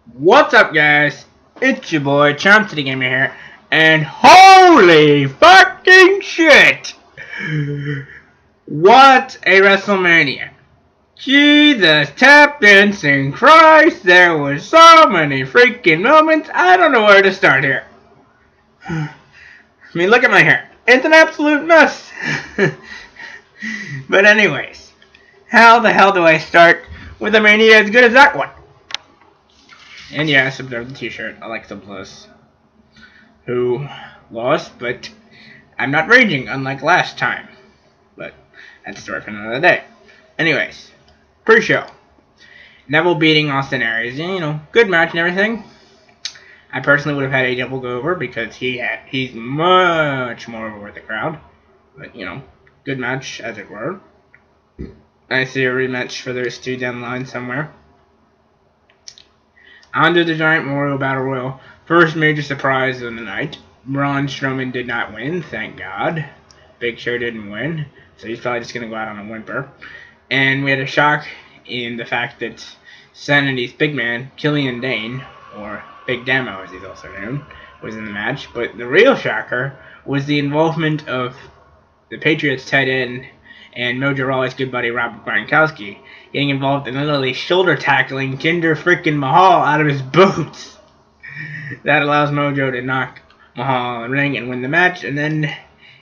What's up, guys? It's your boy Chomp the Gamer here, and holy fucking shit! What a WrestleMania! Jesus, tap dancing Christ! There was so many freaking moments. I don't know where to start here. I mean, look at my hair. It's an absolute mess. But anyways, how the hell do I start with a mania as good as that one? And yes, observe the t-shirt, Alexa Bliss, who lost, but I'm not raging, unlike last time. But that's a story for another day. Anyways, pre-show. Neville beating Austin Aries, good match and everything. I personally would have had a double go over because he's much more over with the crowd. But, good match, as it were. I see a rematch for those two down the line somewhere. Under the Giant Memorial Battle Royal, first major surprise of the night. Braun Strowman did not win, thank God. Big Show didn't win, so he's probably just going to go out on a whimper. And we had a shock in the fact that Sanity's big man, Killian Dane, or Big Damo as he's also known, was in the match. But the real shocker was the involvement of the Patriots tight end and Mojo Rawley's good buddy Robert Gronkowski getting involved in literally shoulder tackling Jinder freaking Mahal out of his boots. That allows Mojo to knock Mahal in the ring and win the match, and then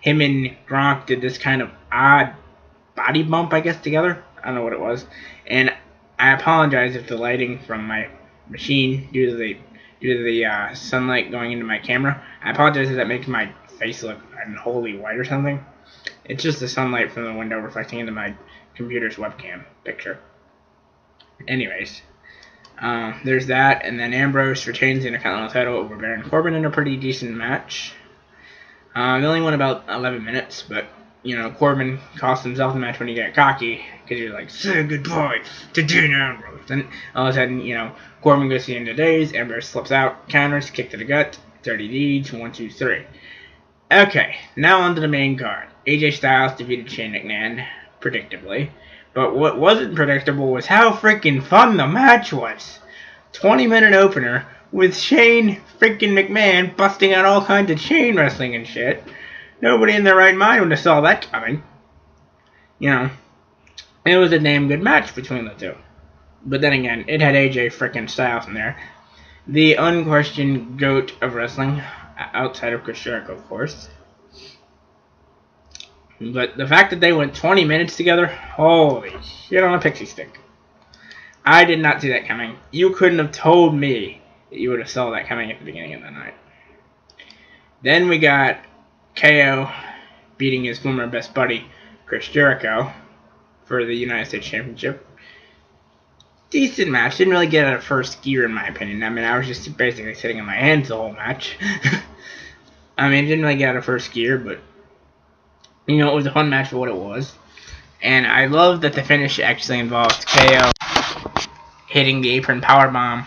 him and Gronk did this kind of odd body bump, I guess, together. I don't know what it was. And I apologize if the lighting from my machine, due to the sunlight going into my camera, I apologize if that makes my face look unholy white or something. It's just the sunlight from the window reflecting into my computer's webcam picture. Anyways, there's that, and then Ambrose retains the Intercontinental title over Baron Corbin in a pretty decent match. They only went about 11 minutes, but, Corbin cost himself the match when he got cocky, because he was like, say goodbye to Dean Ambrose. And all of a sudden, Corbin goes to the end of days, Ambrose slips out, counters, kick to the gut, 30 deeds, 1, 2, 3. Okay, now on to the main card. AJ Styles defeated Shane McMahon, predictably. But what wasn't predictable was how freaking fun the match was. 20-minute opener with Shane freaking McMahon busting out all kinds of chain wrestling and shit. Nobody in their right mind would have saw that coming. It was a damn good match between the two. But then again, it had AJ freaking Styles in there. The unquestioned GOAT of wrestling, outside of Chris Jericho, of course. But the fact that they went 20 minutes together, holy shit on a pixie stick. I did not see that coming. You couldn't have told me that you would have saw that coming at the beginning of the night. Then we got KO beating his former best buddy, Chris Jericho, for the United States Championship. Decent match. Didn't really get out of first gear, in my opinion. I mean, I was just basically sitting on my hands the whole match. I mean, it didn't really get out of first gear, but it was a fun match for what it was. And I love that the finish actually involved KO hitting the apron powerbomb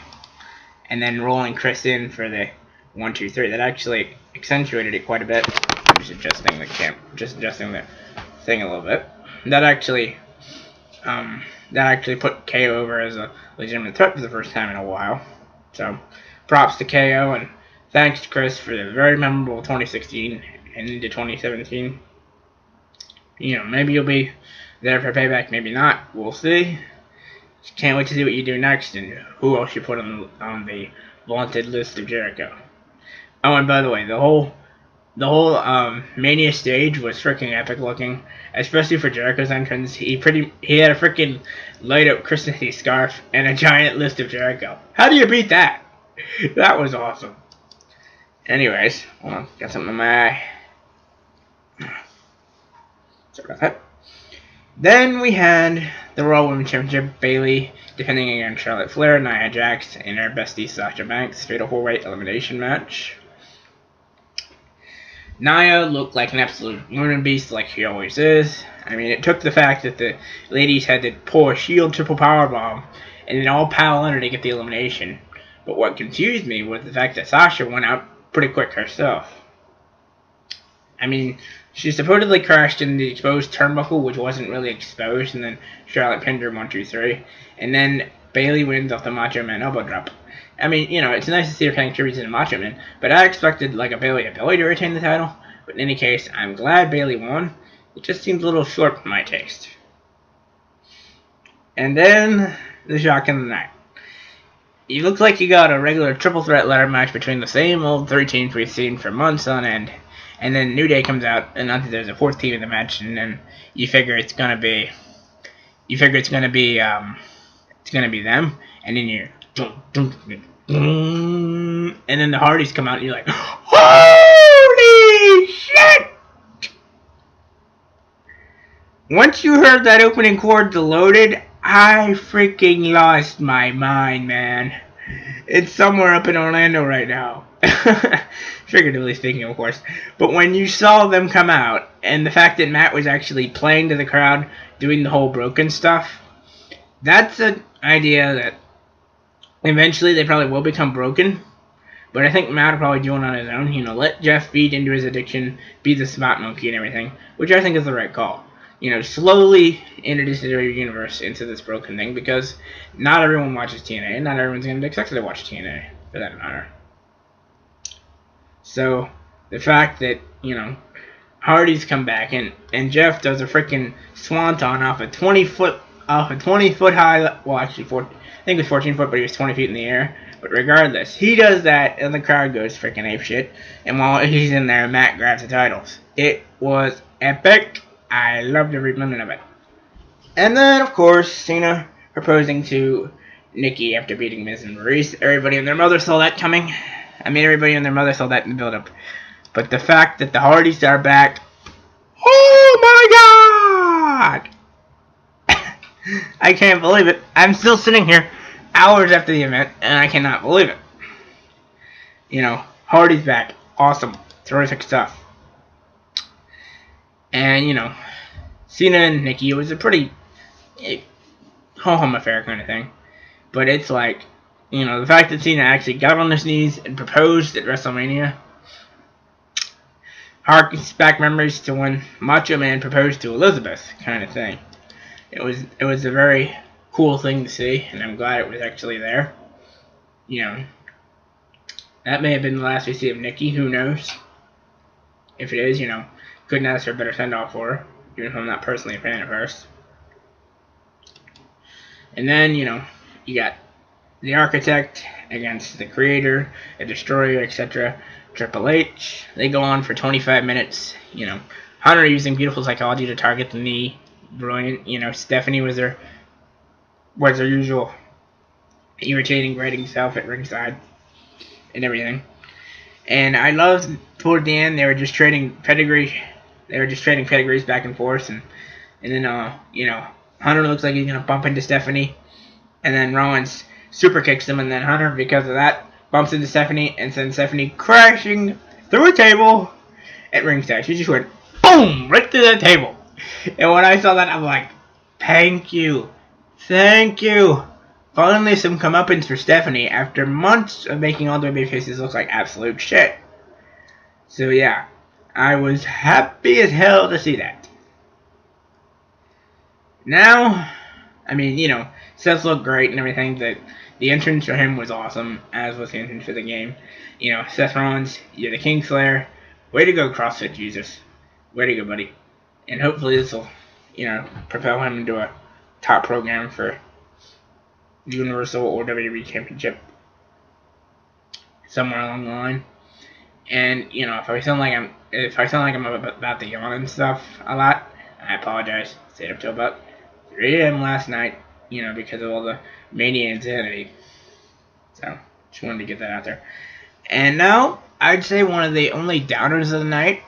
and then rolling Chris in for the 1, 2, 3. That actually accentuated it quite a bit. I'm just adjusting the thing a little bit. That actually put KO over as a legitimate threat for the first time in a while. So, props to KO, and thanks to Chris for the very memorable 2016 and into 2017. Maybe you'll be there for payback, maybe not. We'll see. Just can't wait to see what you do next and who else you put on the vaunted list of Jericho. Oh, and by the way, the whole Mania stage was freaking epic looking, especially for Jericho's entrance. He had a freaking light up Christmassy scarf and a giant list of Jericho. How do you beat that? That was awesome. Anyways, hold on, got something in my eye. Sorry about that. Then we had the Raw Women's Championship, Bayley defending against Charlotte Flair, Nia Jax, and her bestie Sasha Banks, fatal 4-way elimination match. Nia looked like an absolute human beast like she always is. I mean, it took the fact that the ladies had to pull a Shield triple powerbomb and then all pile under to get the elimination. But what confused me was the fact that Sasha went out pretty quick herself. I mean, she supposedly crashed in the exposed turnbuckle, which wasn't really exposed, and then Charlotte pinned her 1, 2, 3. And then Bailey wins off the Macho Man elbow drop. I mean, you know, it's nice to see her paying tribute to the Macho Man, but I expected like a Bailey to retain the title. But in any case, I'm glad Bailey won. It just seems a little short for my taste. And then the shock of the night. It looks like you got a regular triple threat ladder match between the same old 3 teams we've seen for months on end. And then New Day comes out, and there's a 4th team in the match, and then you figure it's gonna be them, and then you and then the Hardys come out, and you're like, holy shit! Once you heard that opening chord Loaded, I freaking lost my mind, man. It's somewhere up in Orlando right now. Figuratively speaking, of course. But when you saw them come out, and the fact that Matt was actually playing to the crowd, doing the whole broken stuff, that's an idea that eventually they probably will become broken. But I think Matt will probably do it on his own. You know, let Jeff feed into his addiction, be the spot monkey and everything, which I think is the right call. You know, slowly introduce the universe into this broken thing, because not everyone watches TNA, and not everyone's going to expect to watch TNA, for that matter. So, the fact that, you know, Hardy's come back, and Jeff does a freaking swanton off a 20 foot high, well, actually, I think it was 14 foot, but he was 20 feet in the air. But regardless, he does that, and the crowd goes freaking apeshit. And while he's in there, Matt grabs the titles. It was epic. I loved every minute of it. And then, of course, Cena proposing to Nikki after beating Miz and Maurice. Everybody and their mother saw that coming. I mean, everybody and their mother saw that in the build-up. But the fact that the Hardys are back... Oh my god! I can't believe it. I'm still sitting here hours after the event, and I cannot believe it. You know, Hardy's back. Awesome. Terrific stuff. And, you know, Cena and Nikki, it was a pretty ho-hum affair kind of thing. But it's like, you know, the fact that Cena actually got on his knees and proposed at WrestleMania harkens back memories to when Macho Man proposed to Elizabeth kind of thing. It was a very cool thing to see, and I'm glad it was actually there. You know, that may have been the last we see of Nikki, who knows? If it is, you know, couldn't ask for a better send-off for her, even if I'm not personally a fan of hers. And then, you know, you got the Architect against the Creator, the Destroyer, etc. Triple H. They go on for 25 minutes. You know, Hunter using beautiful psychology to target the knee. Brilliant. You know, Stephanie was her usual irritating writing self at ringside and everything. And I loved toward the end they were just trading pedigree. They were just trading pedigrees back and forth, and then you know, Hunter looks like he's gonna bump into Stephanie, and then Rollins super kicks him, and then Hunter, because of that, bumps into Stephanie and sends Stephanie crashing through a table at ringside. She just went boom right through the table. And when I saw that, I'm like, thank you. Finally, some comeuppance for Stephanie after months of making all the baby faces look like absolute shit. So yeah, I was happy as hell to see that. Now, I mean, you know, Seth looked great and everything. The entrance for him was awesome, as was the entrance for the game. You know, Seth Rollins, you're the Kingslayer. Way to go, CrossFit Jesus. Way to go, buddy. And hopefully this will, you know, propel him into a top program for the Universal or WWE Championship somewhere along the line. And, you know, if I sound like I'm about the yawn and stuff a lot, I apologize. Stayed up till about 3 a.m. last night, you know, because of all the mania insanity. So, just wanted to get that out there. And now, I'd say one of the only downers of the night,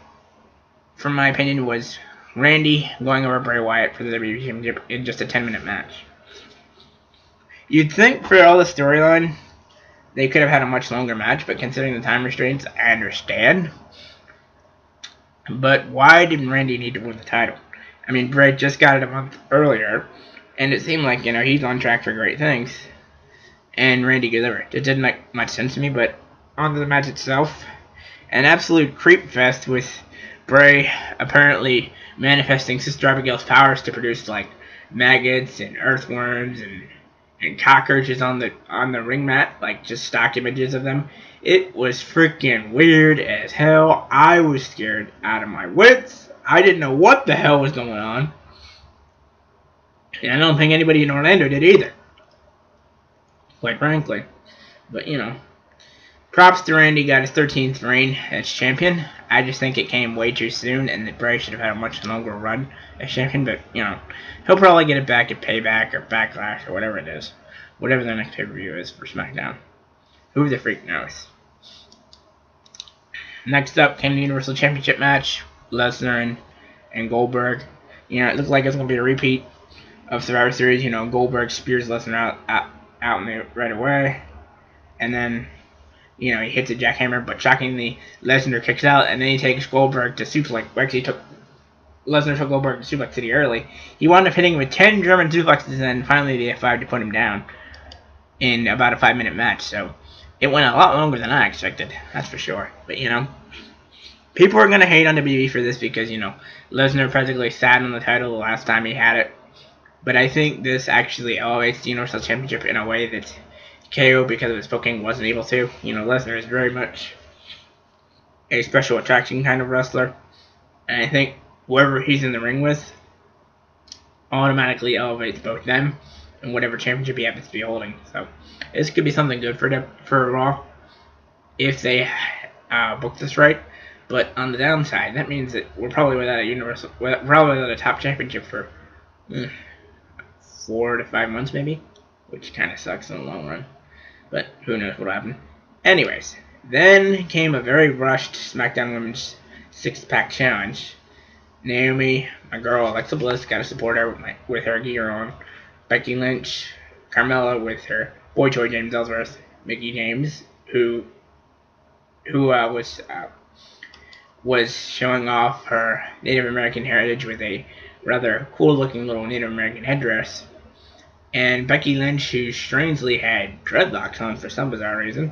from my opinion, was Randy going over Bray Wyatt for the WWE Championship in just a 10-minute match. You'd think for all the storyline, they could have had a much longer match, but considering the time restraints, I understand. But why did Randy need to win the title? I mean, Bray just got it a month earlier, and it seemed like, you know, he's on track for great things. And Randy delivered. It didn't make much sense to me, but on to the match itself. An absolute creep fest with Bray apparently manifesting Sister Abigail's powers to produce, like, maggots and earthworms and and cockroaches on the ring mat, like just stock images of them. It was freaking weird as hell. I was scared out of my wits. I didn't know what the hell was going on. And I don't think anybody in Orlando did either, quite frankly. But, props to Randy, got his 13th reign as champion. I just think it came way too soon, and that Bray should have had a much longer run as champion. But, he'll probably get it back at Payback or Backlash or whatever it is. Whatever the next pay-per-view is for SmackDown. Who the freak knows? Next up came the Universal Championship match. Lesnar and Goldberg. It looked like it was going to be a repeat of Survivor Series. Goldberg spears Lesnar out in the right away. And then, he hits a jackhammer, but shockingly, Lesnar kicks out, and then he takes Goldberg to suplex. Actually, Lesnar took Goldberg to Suplex City early. He wound up hitting him with 10 German suplexes, and then finally the F5 to put him down in about a 5-minute match. So it went a lot longer than I expected, that's for sure. But, people are going to hate on WWE for this because, Lesnar practically sat on the title the last time he had it. But I think this actually elevates the Universal Championship in a way that KO, because of his booking, wasn't able to. Lesnar is very much a special attraction kind of wrestler. And I think whoever he's in the ring with automatically elevates both them and whatever championship he happens to be holding. So this could be something good for Raw if they book this right. But on the downside, that means that we're probably without a top championship for 4 to 5 months maybe, which kind of sucks in the long run. But who knows what'll happen. Anyways, then came a very rushed SmackDown Women's 6-pack challenge. Naomi, my girl Alexa Bliss, got to support her with her gear on. Becky Lynch, Carmella with her boy toy James Ellsworth, Mickie James, who was showing off her Native American heritage with a rather cool-looking little Native American headdress. And Becky Lynch, who strangely had dreadlocks on for some bizarre reason.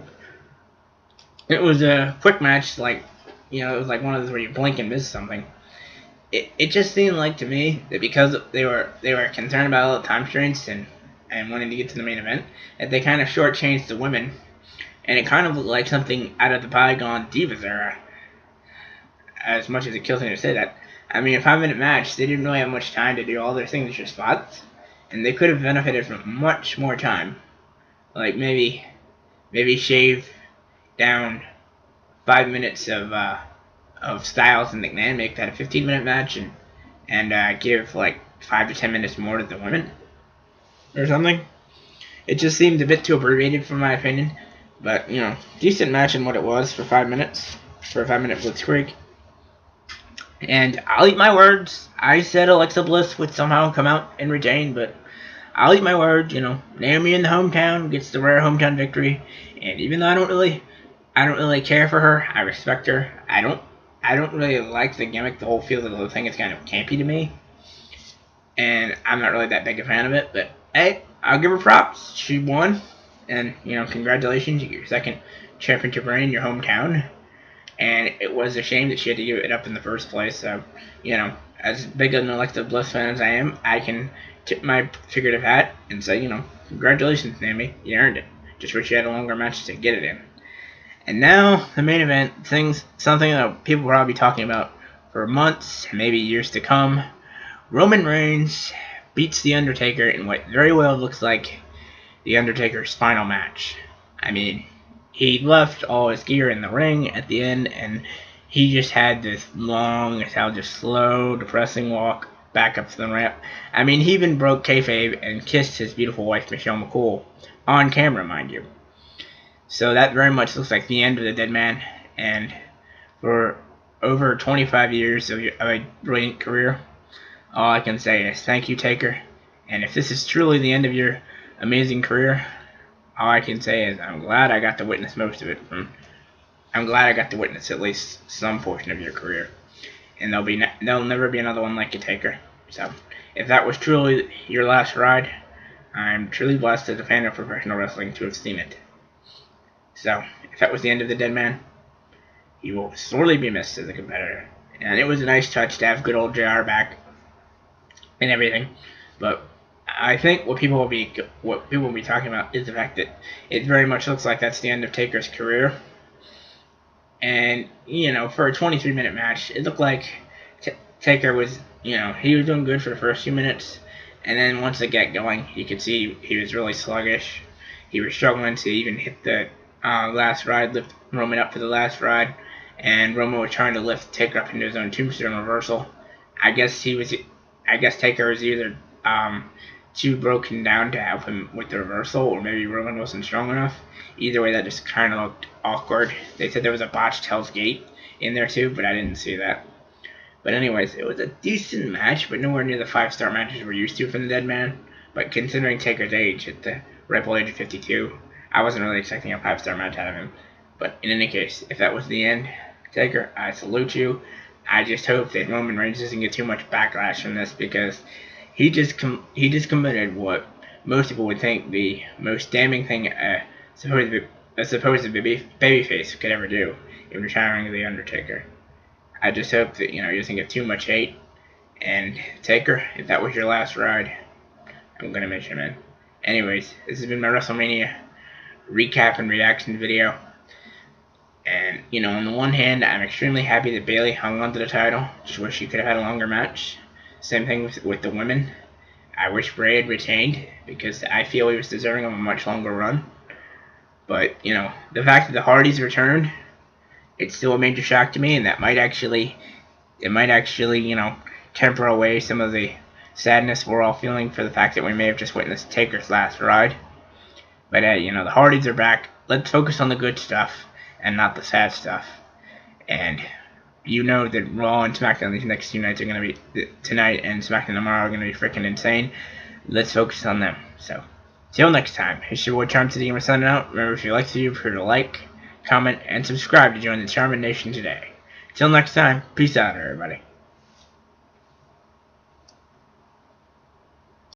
It was a quick match, it was like one of those where you blink and miss something. It just seemed like to me that because they were concerned about all the time constraints and wanting to get to the main event, that they kind of shortchanged the women. And it kind of looked like something out of the bygone Divas era. As much as it kills me to say that. I mean, a 5-minute match, they didn't really have much time to do all their signature spots. And they could have benefited from much more time. Like maybe shave down 5 minutes of Styles and McMahon, make that a 15-minute match, and give like 5 to 10 minutes more to the women or something. It just seemed a bit too abbreviated for my opinion. But decent match in what it was for 5 minutes, for a 5-minute blitzkrieg. And I'll eat my words. I said Alexa Bliss would somehow come out and retain, but I'll eat my word. Naomi in the hometown gets the rare hometown victory. And even though I don't really care for her, I respect her. I don't really like the gimmick. The whole feel of the thing is kind of campy to me, and I'm not really that big a fan of it. But hey, I'll give her props. She won, and congratulations, you get your second championship reign in your hometown. And it was a shame that she had to give it up in the first place. So, as big an Alexa Bliss fan as I am, I can tip my figurative hat and say, congratulations, Naomi. You earned it. Just wish you had a longer match to get it in. And now, the main event, something that people will probably be talking about for months, maybe years to come. Roman Reigns beats The Undertaker in what very well looks like The Undertaker's final match. I mean, he left all his gear in the ring at the end, and he just had this long, just slow, depressing walk back up to the ramp. I mean, he even broke kayfabe and kissed his beautiful wife, Michelle McCool, on camera, mind you. So that very much looks like the end of the dead man, and for over 25 years of a brilliant career, all I can say is thank you, Taker. And if this is truly the end of your amazing career, all I can say is I'm glad I got to witness most of it. I'm glad I got to witness at least some portion of your career. And there'll never be another one like you, Taker. So, if that was truly your last ride, I'm truly blessed as a fan of professional wrestling to have seen it. So, if that was the end of the dead man, he will sorely be missed as a competitor. And it was a nice touch to have good old JR back and everything. But I think what people will be talking about is the fact that it very much looks like that's the end of Taker's career. And for a 23-minute match, it looked like Taker was he was doing good for the first few minutes, and then once it got going, you could see he was really sluggish. He was struggling to even hit the last ride, lift Roman up for the last ride, and Roman was trying to lift Taker up into his own tombstone reversal. I guess Taker was either too broken down to help him with the reversal, or maybe Roman wasn't strong enough. Either way, that just kind of looked awkward. They said there was a botched Hell's Gate in there too, but I didn't see that. But anyways, it was a decent match, but nowhere near the 5-star matches we're used to from the Dead Man. But considering Taker's age, at the ripe old age of 52, I wasn't really expecting a 5-star match out of him. But in any case, if that was the end, Taker, I salute you. I just hope that Roman Reigns doesn't get too much backlash from this, because he just committed what most people would think the most damning thing a supposed babyface could ever do in retiring the Undertaker. I just hope that he doesn't get too much hate. And Taker, if that was your last ride, I'm gonna miss you, man. Anyways, this has been my WrestleMania recap and reaction video. And on the one hand, I'm extremely happy that Bayley hung onto the title. Just wish she could have had a longer match. Same thing with the women. I wish Bray had retained, because I feel he was deserving of a much longer run. But the fact that the Hardys returned, it's still a major shock to me, and that might actually temper away some of the sadness we're all feeling for the fact that we may have just witnessed Taker's last ride. But the Hardys are back. Let's focus on the good stuff and not the sad stuff. And that Raw and SmackDown these next 2 nights are going to be, tonight and SmackDown tomorrow, are going to be freaking insane. Let's focus on them. So, till next time, it's your boy Charm City, and we're signing out. Remember, if you like the video, be sure to like, comment, and subscribe to join the Charmin Nation today. Till next time, peace out, everybody.